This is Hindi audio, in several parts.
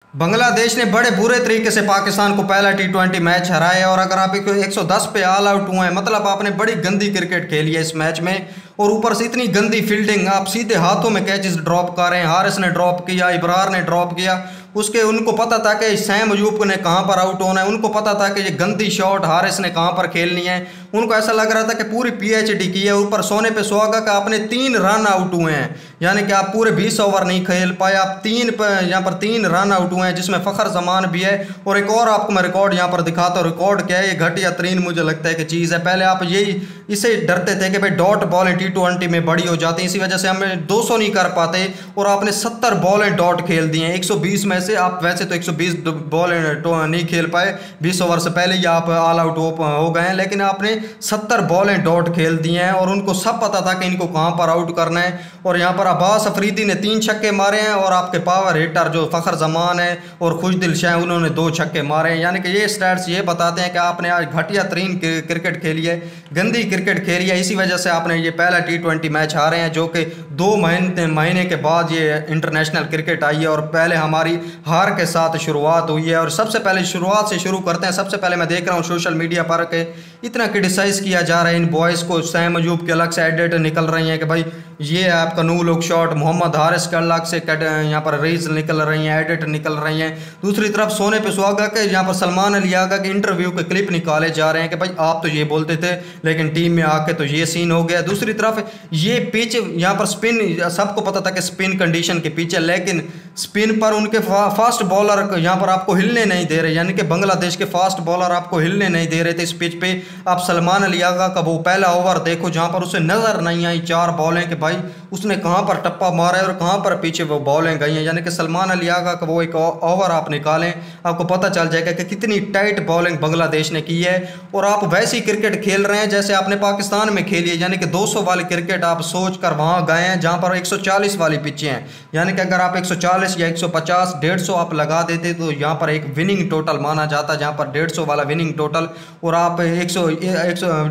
बांग्लादेश ने बड़े बुरे तरीके से पाकिस्तान को पहला टी20 मैच हराया और अगर आप 110 पे ऑल आउट हुए हैं मतलब आपने बड़ी गंदी क्रिकेट खेली है इस मैच में। और ऊपर से इतनी गंदी फील्डिंग, आप सीधे हाथों में कैचेस ड्रॉप कर रहे हैं। हारिस ने ड्रॉप किया, इब्रार ने ड्रॉप किया, उसके उनको पता था कि सैम अयूब ने कहाँ पर आउट होना है, उनको पता था कि ये गंदी शॉट हारिस ने कहाँ पर खेलनी है। उनको ऐसा लग रहा था कि पूरी पीएचडी की है। ऊपर सोने पे सुहागा का आपने 3 रन आउट हुए हैं, यानी कि आप पूरे 20 ओवर नहीं खेल पाए। आप यहाँ पर 3 रन आउट हुए हैं जिसमें फ़खर जमान भी है। और एक और आपको मैं रिकॉर्ड यहाँ पर दिखाता हूँ। रिकॉर्ड क्या है, ये घटिया तरीन मुझे लगता है कि चीज़ है। पहले आप यही इसे डरते थे कि भाई डॉट बॉलें टी20 में बड़ी हो जाती हैं, इसी वजह से हमें 200 नहीं कर पाते। और आपने 70 बॉलें डॉट खेल दी हैं 120 में से। आप वैसे तो 120 बॉलें नहीं खेल पाए 20 ओवर से पहले ही आप ऑल आउट हो गए हैं, लेकिन आपने 70 बॉलें डॉट खेल दी हैं और उनको सब पता था कि इनको कहाँ पर आउट करना है। और यहाँ पर अब्बास अफरीदी ने 3 छक्के मारे हैं और आपके पावर हिटर जो फ़खर जमान है और खुशदिल शाह उन्होंने 2 छक्के मारे हैं। यानी कि ये स्टैट्स ये बताते हैं कि आपने आज घटिया तरीन क्रिकेट खेली है, गंदी क्रिकेट खेली है। इसी वजह से आपने ये पहला टी20 मैच हारे हैं, जो कि 2 महीने के बाद ये इंटरनेशनल क्रिकेट आई है और पहले हमारी हार के साथ शुरुआत हुई है। और सबसे पहले शुरुआत से शुरू करते हैं। सबसे पहले मैं देख रहा हूँ सोशल मीडिया पर के इतना क्रिटिसाइज़ किया जा रहा है इन बॉयज़ को। सैम अयूब के अलग से एडिट निकल रही हैं कि भाई ये है आपका no look shot, Mohammad Haris के अलग से यहाँ पर रील्स निकल रही हैं, एडिट निकल रही हैं। दूसरी तरफ सोने पे सुहागा के यहाँ पर सलमान अली आगा के इंटरव्यू के क्लिप निकाले जा रहे हैं कि भाई आप तो ये बोलते थे लेकिन टीम में आके तो ये सीन हो गया। दूसरी तरफ ये पिच यहाँ पर स्पिन, सबको पता था कि स्पिन कंडीशन के पिच है, लेकिन स्पिन पर उनके फास्ट बॉलर यहाँ पर आपको हिलने नहीं दे रहे, यानी कि बांग्लादेश के फास्ट बॉलर आपको हिलने नहीं दे रहे थे इस पिच पे। आप सलमान अली आगा का वो पहला ओवर देखो जहाँ पर उसे नज़र नहीं आई 4 बॉलें कि भाई उसने कहाँ पर टप्पा मारा है और कहाँ पर पीछे वो बॉलें गई हैं। यानी कि सलमान अली आगा का वो एक ओवर आप निकालें, आपको पता चल जाएगा कि कितनी टाइट बॉलिंग बांग्लादेश ने की है। और आप वैसी क्रिकेट खेल रहे हैं जैसे आपने पाकिस्तान में खेली है, यानी कि 200 वाली क्रिकेट आप सोच कर वहाँ गए हैं जहाँ पर 140 वाली पिचें हैं। यानी कि अगर आप 140 या 150 150 आप लगा देते तो यहाँ पर एक विनिंग टोटल माना जाता, जहाँ पर 150 वाला विनिंग टोटल। और आप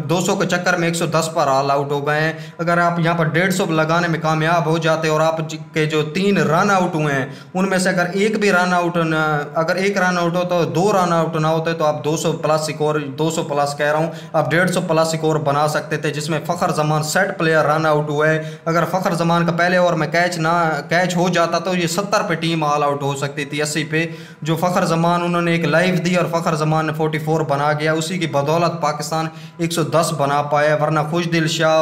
200 के चक्कर में 110 पर ऑल आउट हो गए हैं। अगर आप यहाँ पर 150 लगाने में कामयाब हो जाते और आप के जो 3 रन आउट हुए हैं उनमें से अगर एक भी रन आउट अगर एक रन आउट हो तो 2 रन आउट ना होते तो आप 200 प्लस स्कोर, 200 प्लस कह रहा हूँ, आप 150 प्लस स्कोर बना सकते थे, जिसमें Fakhar Zaman set player run out हुए। अगर फ़खर जमान का पहले ओवर में कैच हो जाता तो ये 70 पे टीम ऑल आउट हो सकती थी, 80 पे। जो फ़खर जमान उन्होंने एक लाइव दी और फ़खर जमान ने 44 बना गया, उसी की बदौलत पाकिस्तान 110 बना पाया। वरना खुशदिल शाह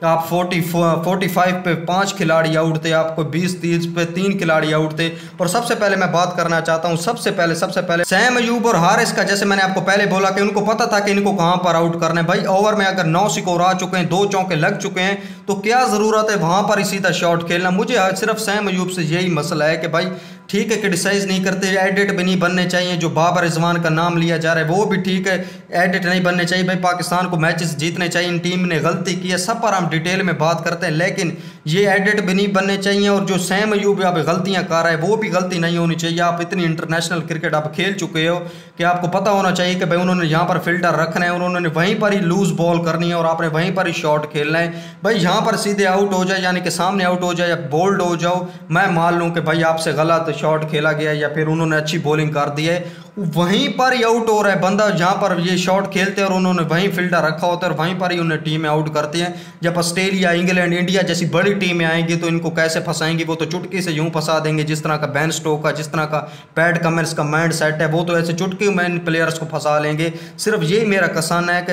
आप 45 पे 5 खिलाड़ी आउट थे, आपको 20-30 पे 3 खिलाड़ी आउट थे। और सबसे पहले मैं बात करना चाहता हूँ सबसे पहले सैम अयूब और हारिस का। जैसे मैंने आपको पहले बोला कि उनको पता था कि इनको कहाँ पर आउट करना है। भाई ओवर में अगर 9 स्कोर आ चुके हैं, 2 चौके लग चुके हैं, तो क्या ज़रूरत है वहाँ पर सीधा शॉट खेलना। मुझे सिर्फ सैम अयूब से यही मसला है कि भाई ठीक है, क्रिटिसाइज़ नहीं करते, एडिट भी नहीं बनने चाहिए। जो बाबर रिजवान का नाम लिया जा रहा है वो भी ठीक है, एडिट नहीं बनने चाहिए। भाई पाकिस्तान को मैचेस जीतने चाहिए, इन टीम ने गलती की है, सब पर हम डिटेल में बात करते हैं, लेकिन ये एडिट भी नहीं बनने चाहिए। और जो सैम अयूब आप गलतियां कर रहे हैं वो भी गलती नहीं होनी चाहिए। आप इतनी इंटरनेशनल क्रिकेट आप खेल चुके हो कि आपको पता होना चाहिए कि भाई उन्होंने यहाँ पर फिल्टर रखना है, उन्होंने वहीं पर ही लूज बॉल करनी है और आपने वहीं पर ही शॉट खेलना है। भाई यहाँ पर सीधे आउट हो जाए, यानी कि सामने आउट हो जाए या बोल्ड हो जाओ, मैं मान लूँ कि भाई आपसे गलत शॉट खेला गया या फिर उन्होंने अच्छी बॉलिंग कर दी है, वहीं पर ही आउट हो रहा है बंदा जहाँ पर ये शॉट खेलते हैं और उन्होंने वहीं फिल्टर रखा होता है और वहीं पर ही उन्हें टीमें आउट करती हैं। जब ऑस्ट्रेलिया, इंग्लैंड, इंडिया जैसी बड़ी टीमें आएंगी तो इनको कैसे फंसाएंगी, वो तो चुटकी से यूं फंसा देंगे। जिस तरह का बैन स्टोक का, जिस तरह का पैट कमिंस का माइंड सेट है, वो तो ऐसे चुटकी में इन प्लेयर्स को फंसा लेंगे। सिर्फ ये मेरा कहना है कि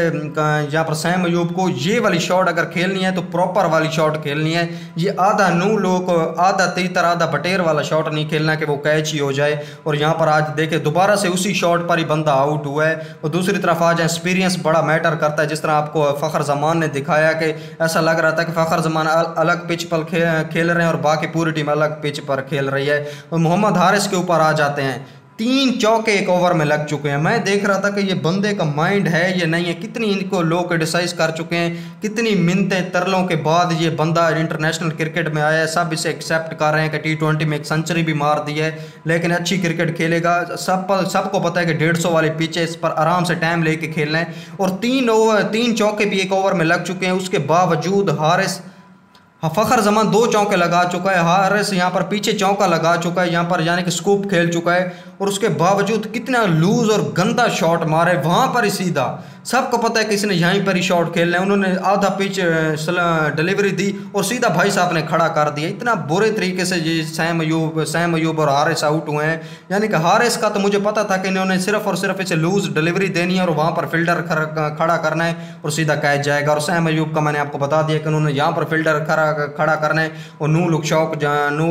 यहाँ पर सैम अयूब को ये वाली शॉट अगर खेलनी है तो प्रॉपर वाली शॉट खेलनी है। ये आधा नू लोग, आधा तीतर आधा बटेर वाला शॉट नहीं खेलना कि वो कैच ही हो जाए। और यहाँ पर आज देखे दोबारा से उसी शॉट पर ही बंदा आउट हुआ है। और दूसरी तरफ आज एक्सपीरियंस बड़ा मैटर करता है। जिस तरह आपको फ़खर जमान ने दिखाया कि ऐसा लग रहा था कि फ़खर जमान अलग पिच पर खेल रहे हैं और बाकी पूरी टीम अलग पिच पर खेल रही है। और मोहम्मद हारिस के ऊपर आ जाते हैं, 3 चौके एक ओवर में लग चुके हैं। मैं देख रहा था कि ये बंदे का माइंड है या नहीं है, कितनी इनको लोग क्रिटिसाइज कर चुके हैं, कितनी मिन्नतें तरलों के बाद ये बंदा इंटरनेशनल क्रिकेट में आया है। सब इसे एक्सेप्ट कर रहे हैं कि टी20 में एक सेंचुरी भी मार दी है, लेकिन अच्छी क्रिकेट खेलेगा। सबको पता है कि 150 वाले पिचे इस पर आराम से टाइम लेके खेलना है। और 3 चौके भी एक ओवर में लग चुके हैं, उसके बावजूद फ़खर जमान 2 चौके लगा चुका है, हारिस यहाँ पर पीछे चौका लगा चुका है यहाँ पर, यानी कि स्कूप खेल चुका है, और उसके बावजूद कितना लूज और गंदा शॉट मारे वहाँ पर ही सीधा। सबको पता है कि इसने यहीं पर ही शॉट खेलना है, उन्होंने आधा पिच डिलीवरी दी और सीधा भाई साहब ने खड़ा कर दिया। इतना बुरे तरीके से ये सैम अयूब और हारिस आउट हुए हैं। यानी कि हारिस का तो मुझे पता था कि इन्होंने सिर्फ और सिर्फ इसे लूज डिलीवरी देनी है और वहाँ पर फील्डर खड़ा करना है और सीधा कैच जाएगा। और सैम अयूब का मैंने आपको बता दिया कि उन्होंने यहाँ पर फील्डर खड़ा करना है और नो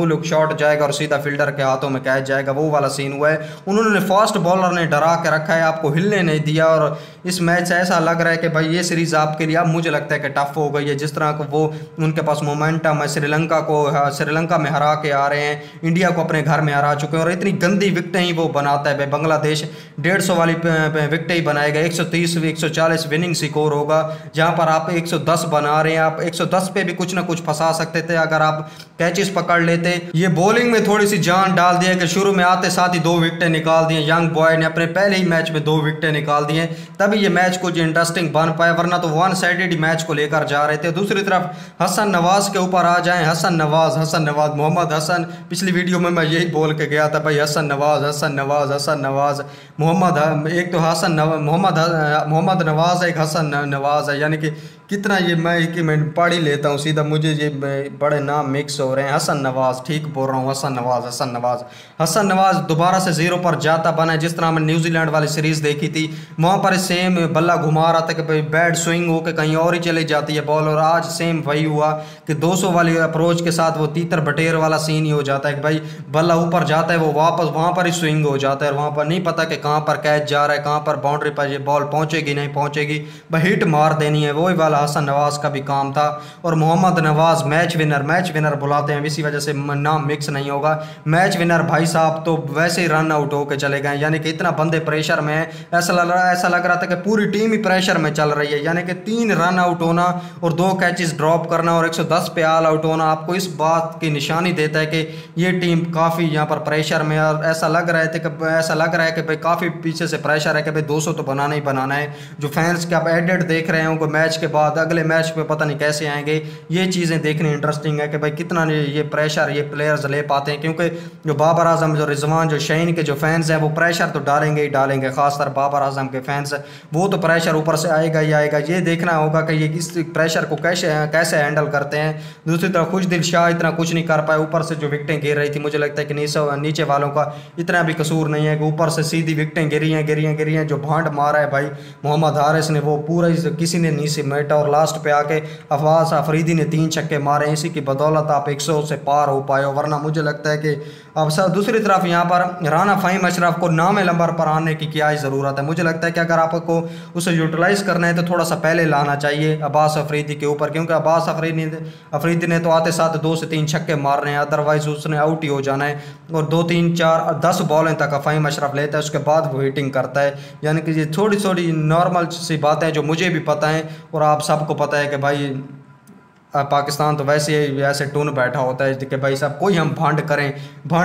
लुक शॉट जाएगा और सीधा फील्डर के हाथों में कैच जाएगा। वो वाला सीन हुआ है। उन्होंने फास्ट बॉलर ने डरा के रखा है, आपको हिलने नहीं दिया, और इस मैच से ऐसा लग रहा है कि भाई ये सीरीज़ आपके लिए अब मुझे लगता है कि टफ हो गई है। जिस तरह को वो उनके पास मोमेंटम है, श्रीलंका में हरा के आ रहे हैं, इंडिया को अपने घर में हरा चुके हैं, और इतनी गंदी विकटें ही वो बनाता है भाई। बांग्लादेश 150 वाली विकटें ही बनाएगा, 130 140 विनिंग स्कोर होगा, जहाँ पर आप 110 बना रहे हैं। आप 110 पे भी कुछ ना कुछ फंसा सकते थे अगर आप कैचेस पकड़ लेते। ये बॉलिंग में थोड़ी सी जान डाल दिया कि शुरू में आते साथ ही 2 विकेटें निकाल दिए। यंग बॉय ने अपने पहले ही मैच में 2 विकेटें निकाल दिए, तभी ये मैच कुछ इंटरेस्टिंग बन पाया, वरना तो वन साइडेड ही मैच को लेकर जा रहे थे। दूसरी तरफ हसन नवाज के ऊपर आ जाएं। हसन नवाज मोहम्मद हसन, पिछली वीडियो में मैं यही बोल के गया था भाई, हसन नवाज मोहम्मद, एक तो मोहम्मद नवाज है, एक हसन नवाज है। यानी कि कितना ये मैं पढ़ ही लेता हूँ सीधा, मुझे ये बड़े नाम मिक्स हो रहे हैं। हसन नवाज, ठीक बोल रहा हूँ, हसन नवाज दोबारा से 0 पर जाता बना। जिस तरह हमने न्यूजीलैंड वाली सीरीज़ देखी थी, वहाँ पर सेम बल्ला घुमा रहा था कि भाई बैड स्विंग हो के कहीं और ही चली जाती है बॉल, और आज सेम वही हुआ कि 200 वाली अप्रोच के साथ वो तीतर बटेर वाला सीन ही हो जाता है कि भाई बल्ला ऊपर जाता है, वो वापस वहाँ पर ही स्विंग हो जाता है, और वहाँ पर नहीं पता कि कहाँ पर कैच जा रहा है, कहाँ पर बाउंड्री पर ये बॉल पहुँचेगी नहीं पहुँचेगी, भाई हिट मार देनी है। वही वाला हसन नवाज का भी काम था। और मोहम्मद नवाज मैच विनर बुलाते हैं, इसी वजह से नाम मिक्स नहीं होगा। मैच विनर भाई साहब तो वैसे ही रन आउट होकर चले गए, यानी कि इतना बंदे प्रेशर में है, ऐसा लग रहा था कि पूरी टीम ही प्रेशर में चल रही है। यानी कि 3 रन आउट होना और 2 कैचेस ड्रॉप करना और 110 पे ऑल आउट होना आपको इस बात की निशानी देता है कि ये टीम काफ़ी यहाँ पर प्रेशर में, और ऐसा लग रहा है कि भाई काफ़ी पीछे से प्रेशर है कि भाई 200 तो बनाना ही बनाना है। जो फैंस के आप एडिट देख रहे होंगे मैच के बाद, अगले मैच पे पता नहीं कैसे आएंगे। ये चीज़ें देखनी इंटरेस्टिंग है कि भाई कितना ये प्रेशर ये प्लेयर्स ले पाते हैं, क्योंकि जो बाबर आजम, जो रिजवान, जो शहीन के जो फैंस हैं वो प्रेशर तो डालेंगे ही डालेंगे, खासकर बाबर आजम के फैंस वो तो प्रेशर ऊपर से आएगा ही आएगा। ये देखना होगा कि ये इस प्रेशर को कैसे हैंडल करते हैं। दूसरी तरफ खुशदिल शाह इतना कुछ नहीं कर पाए, ऊपर से जो विकटें गिर रही थी, मुझे लगता है कि नीचे वालों का इतना भी कसूर नहीं है कि ऊपर से सीधी विकटें गिरी हैं। जो भांड मारा है भाई मोहम्मद हारिस ने, वो पूरा किसी ने नहीं समेटा, और लास्ट पे आके अफवाज अफरीदी ने 3 छक्के मारे, इसी की बदौलत आप 100 से पार हो पाए हो, वरना मुझे लगता है कि अब सब। दूसरी तरफ यहाँ पर राना फ़हीम अशरफ को नामे नंबर पर आने की क्या ही ज़रूरत है। मुझे लगता है कि अगर आपको उसे यूटिलाइज़ करना है तो थोड़ा सा पहले लाना चाहिए अब्बास अफरीदी के ऊपर, क्योंकि अब्बास अफरीदी ने तो आते साथ 2 से 3 छक्के मारने हैं, अदरवाइज उसने आउट ही हो जाना है। और 2 3 4 10 बॉलें तक फ़हीम अशरफ लेता है, उसके बाद वो हिटिंग करता है। यानी कि ये थोड़ी नॉर्मल सी बातें हैं जो मुझे भी पता है और आप सबको पता है कि भाई पाकिस्तान तो वैसे ही ऐसे टून बैठा होता है कि भाई साहब कोई हम भांड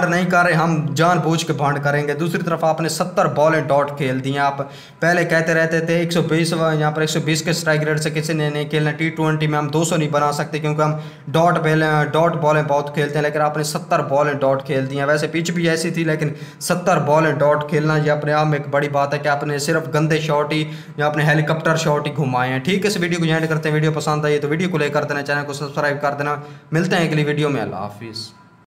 नहीं कर रहे, हम जानबूझ के भांड करेंगे। दूसरी तरफ आपने 70 बॉलें डॉट खेल दी हैं। आप पहले कहते रहते थे 120, यहाँ पर 120 के स्ट्राइक रेट से किसी ने नहीं खेलना, T20 में हम 200 नहीं बना सकते क्योंकि हम डॉट बॉलें बहुत खेलते हैं, लेकिन आपने 70 बॉलें डॉट खेल दी हैं। वैसे पिच भी ऐसी थी, लेकिन 70 बॉलें डॉट खेलना ये अपने आप में एक बड़ी बात है कि आपने सिर्फ गंदे शॉट ही या अपने हेलीकॉप्टर शॉट ही घुमाए हैं। ठीक है, इस वीडियो को एंड करते हैं। वीडियो पसंद आई तो वीडियो को लाइक कर देना, चैनल को सब्सक्राइब कर देना। मिलते हैं अगली वीडियो में। अल्लाह हाफिज़।